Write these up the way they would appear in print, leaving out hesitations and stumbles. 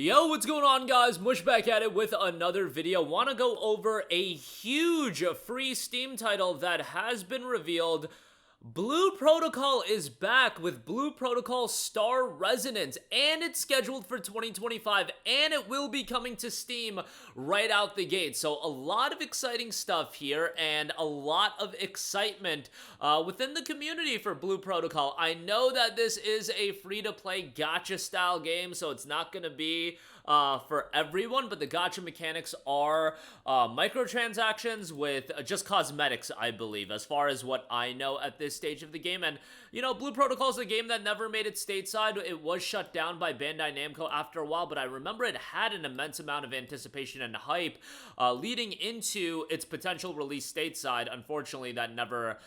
Yo, what's going on, guys? Mush back at it with another video. Want to go over a huge free Steam title that has been revealed. Blue Protocol is back with Blue Protocol Star Resonance, and it's scheduled for 2025, and it will be coming to Steam right out the gate. So a lot of exciting stuff here, and a lot of excitement within the community for Blue Protocol. I know that this is a free-to-play gacha-style game, so it's not going to be for everyone, but the gacha mechanics are microtransactions with just cosmetics, I believe, as far as what I know at this stage of the game. And, you know, Blue Protocol is a game that never made it stateside. It was shut down by Bandai Namco after a while, but I remember it had an immense amount of anticipation and hype leading into its potential release stateside. Unfortunately, that never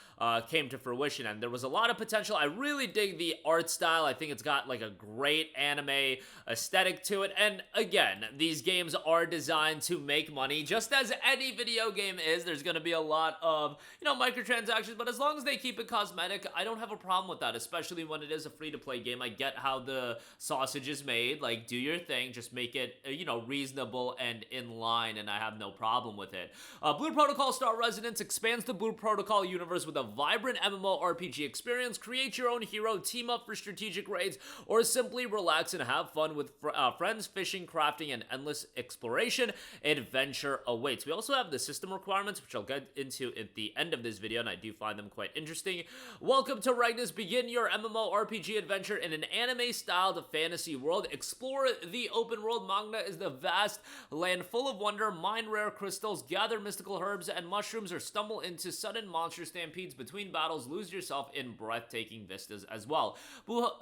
came to fruition, and there was a lot of potential. I really dig the art style. I think it's got like a great anime aesthetic to it, and again, these games are designed to make money, just as any video game is. There's going to be a lot of, you know, microtransactions, but as long as they keep it cosmetic, I don't have a problem with that, especially when it is a free-to-play game. I get how the sausage is made. Like, do your thing, just make it, you know, reasonable and in line, and I have no problem with it. Blue Protocol Star Resonance expands the Blue Protocol universe with a vibrant MMORPG experience. Create your own hero, team up for strategic raids, or simply relax and have fun with friends, fishing, crafting, and endless exploration. Adventure awaits. We also have the system requirements, which I'll get into at the end of this video, and I do find them quite interesting. Welcome to Ragnas. Begin your MMORPG adventure in an anime-styled fantasy world. Explore the open world. Magna is the vast land full of wonder. Mine rare crystals, gather mystical herbs and mushrooms, or stumble into sudden monster stampedes between battles. Lose yourself in breathtaking vistas as well.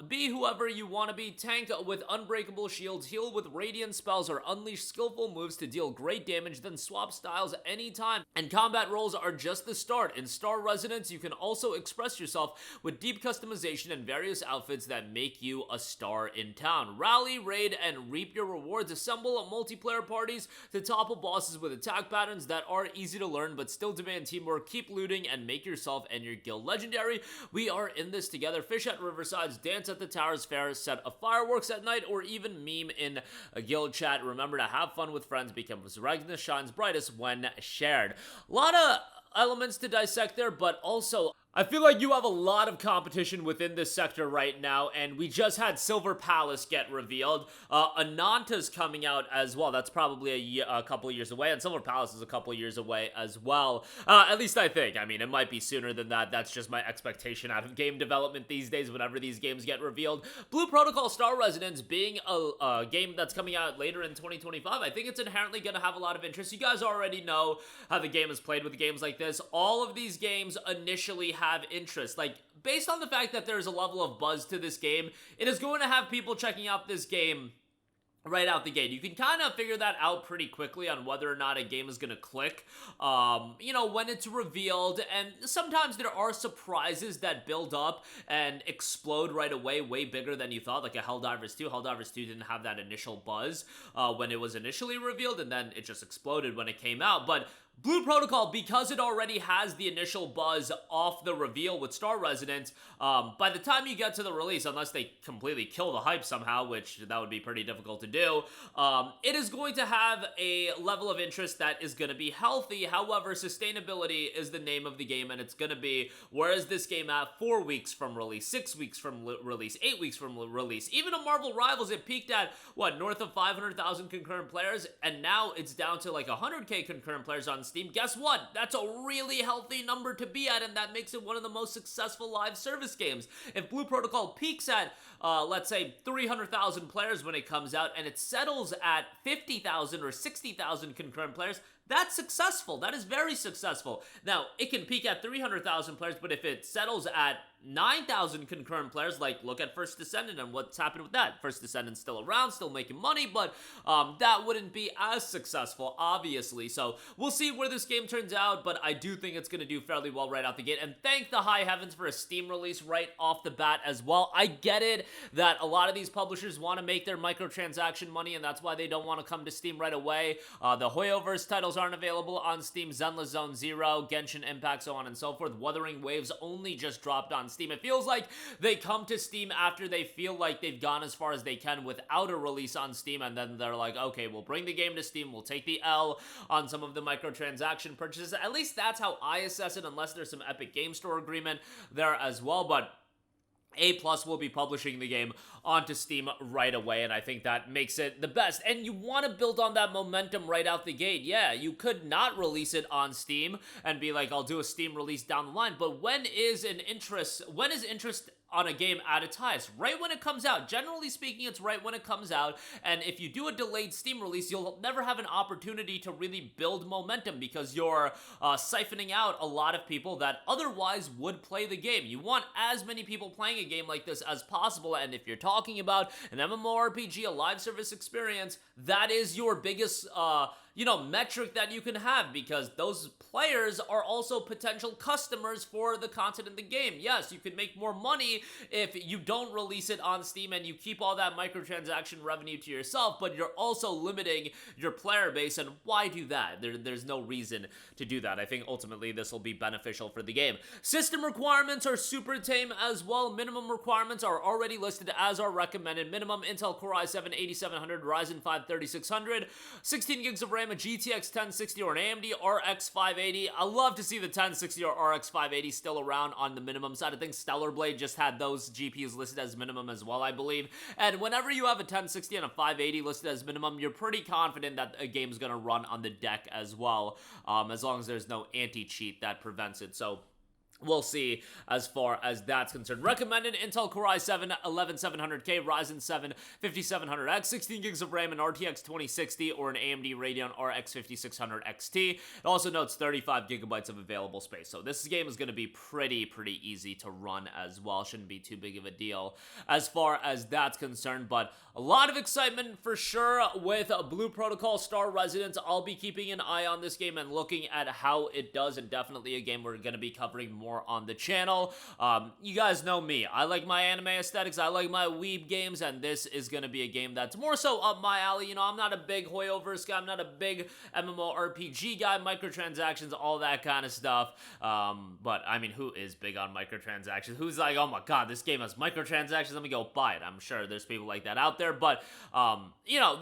Be whoever you want to be. Tank with unbreakable shields, heal with radiant spells, or unleash skillful moves to deal great damage, then swap styles anytime. And combat roles are just the start. In Star Resonance, you can also express yourself with deep customization and various outfits that make you a star in town. Rally, raid, and reap your rewards. Assemble multiplayer parties to topple bosses with attack patterns that are easy to learn but still demand teamwork. Keep looting and make yourself and your guild legendary. We are in this together. Fish at riversides, dance at the towers fair, set of fireworks at night, or even meme in a guild chat. Remember to have fun with friends because Ragnas shines brightest when shared. A lot of elements to dissect there, but also I feel like you have a lot of competition within this sector right now, and we just had Silver Palace get revealed. Ananta's coming out as well. That's probably a couple of years away, and Silver Palace is a couple of years away as well. At least I think. I mean, it might be sooner than that. That's just my expectation out of game development these days whenever these games get revealed. Blue Protocol Star Resonance being a game that's coming out later in 2025, I think it's inherently going to have a lot of interest. You guys already know how the game is played with games like this. All of these games initially have interest. Like, based on the fact that there's a level of buzz to this game, it is going to have people checking out this game right out the gate. You can kind of figure that out pretty quickly on whether or not a game is going to click, you know, when it's revealed. And sometimes there are surprises that build up and explode right away, way bigger than you thought, like a Helldivers 2. Helldivers 2 didn't have that initial buzz when it was initially revealed, and then it just exploded when it came out. But Blue Protocol, because it already has the initial buzz off the reveal with Star Resonance, by the time you get to the release, unless they completely kill the hype somehow, which that would be pretty difficult to do, it is going to have a level of interest that is going to be healthy. However, sustainability is the name of the game, and it's going to be, where is this game at 4 weeks from release, 6 weeks from release, 8 weeks from release? Even a Marvel Rivals, it peaked at, what, north of 500,000 concurrent players, and now it's down to like 100k concurrent players on Steam. Guess what? That's a really healthy number to be at, and that makes it one of the most successful live service games. If Blue Protocol peaks at, let's say, 300,000 players when it comes out, and it settles at 50,000 or 60,000 concurrent players, that's successful. That is very successful. Now, it can peak at 300,000 players, but if it settles at 9,000 concurrent players, like look at First Descendant and what's happened with that. First Descendant's still around, still making money, but that wouldn't be as successful, obviously. So we'll see where this game turns out, but I do think it's going to do fairly well right out the gate. And thank the high heavens for a Steam release right off the bat as well. I get it. that a lot of these publishers want to make their microtransaction money, and that's why they don't want to come to Steam right away. The Hoyoverse titles aren't available on Steam. Zenless Zone Zero, Genshin Impact, so on and so forth. Wuthering Waves only just dropped on Steam. It feels like they come to Steam after they feel like they've gone as far as they can without a release on Steam, and then they're like, okay, we'll bring the game to Steam, we'll take the L on some of the microtransaction purchases. At least that's how I assess it, unless there's some Epic Game Store agreement there as well. But A+ will be publishing the game onto Steam right away, and I think that makes it the best. And you want to build on that momentum right out the gate. Yeah, you could not release it on Steam and be like, I'll do a Steam release down the line, but when is interest on a game at its highest? Right when it comes out. Generally speaking, it's right when it comes out, and if you do a delayed Steam release, you'll never have an opportunity to really build momentum because you're siphoning out a lot of people that otherwise would play the game. You want as many people playing a game like this as possible, and if you're talking about an MMORPG, a live service experience, that is your biggest metric that you can have, because those players are also potential customers for the content in the game. Yes, you can make more money if you don't release it on Steam and you keep all that microtransaction revenue to yourself, but you're also limiting your player base, and why do that? There's no reason to do that. I think ultimately this will be beneficial for the game. System requirements are super tame as well. Minimum requirements are already listed as are recommended. Minimum Intel Core i7 8700, Ryzen 5 3600, 16 gigs of RAM, a GTX 1060 or an AMD RX 580. I love to see the 1060 or RX 580 still around on the minimum side. I think Stellar Blade just had those GPUs listed as minimum as well, I believe. And whenever you have a 1060 and a 580 listed as minimum, you're pretty confident that a game's gonna run on the deck as well, as long as there's no anti-cheat that prevents it. So we'll see as far as that's concerned. Recommended Intel Core i7 11700K, Ryzen 7 5700X, 16 gigs of RAM, and RTX 2060 or an AMD Radeon RX 5600 XT. It also notes 35 gigabytes of available space. So this game is going to be pretty easy to run as well. Shouldn't be too big of a deal as far as that's concerned, but a lot of excitement for sure with Blue Protocol Star Residence. I'll be keeping an eye on this game and looking at how it does, and definitely a game we're going to be covering more on the channel. You guys know me. I like my anime aesthetics. I like my weeb games, and this is going to be a game that's more so up my alley. You know, I'm not a big Hoyoverse guy. I'm not a big MMORPG guy. Microtransactions, all that kind of stuff. But, I mean, who is big on microtransactions? Who's like, oh my god, this game has microtransactions, let me go buy it. I'm sure there's people like that out there, but,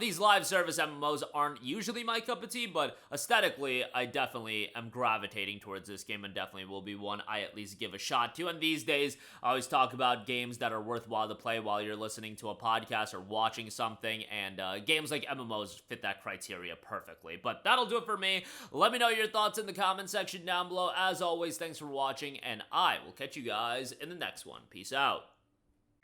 these live service MMOs aren't usually my cup of tea, but aesthetically, I definitely am gravitating towards this game, and definitely will be one I at least give a shot to. And these days, I always talk about games that are worthwhile to play while you're listening to a podcast or watching something, and games like MMOs fit that criteria perfectly. But that'll do it for me. Let me know your thoughts in the comment section down below. As always, thanks for watching, and I will catch you guys in the next one. Peace out.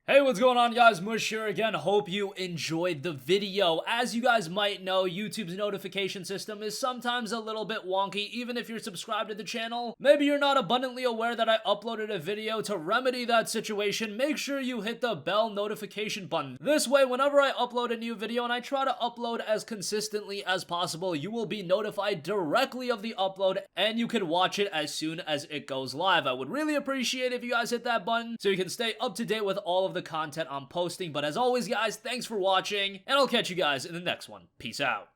Hey, what's going on, guys? Mush here again. Hope you enjoyed the video. As you guys might know, YouTube's notification system is sometimes a little bit wonky, even if you're subscribed to the channel. Maybe you're not abundantly aware that I uploaded a video. To remedy that situation, make sure you hit the bell notification button. This way, whenever I upload a new video, and I try to upload as consistently as possible, you will be notified directly of the upload, and you can watch it as soon as it goes live. I would really appreciate it if you guys hit that button so you can stay up to date with all of the content I'm posting. But as always, guys, thanks for watching, and I'll catch you guys in the next one. Peace out.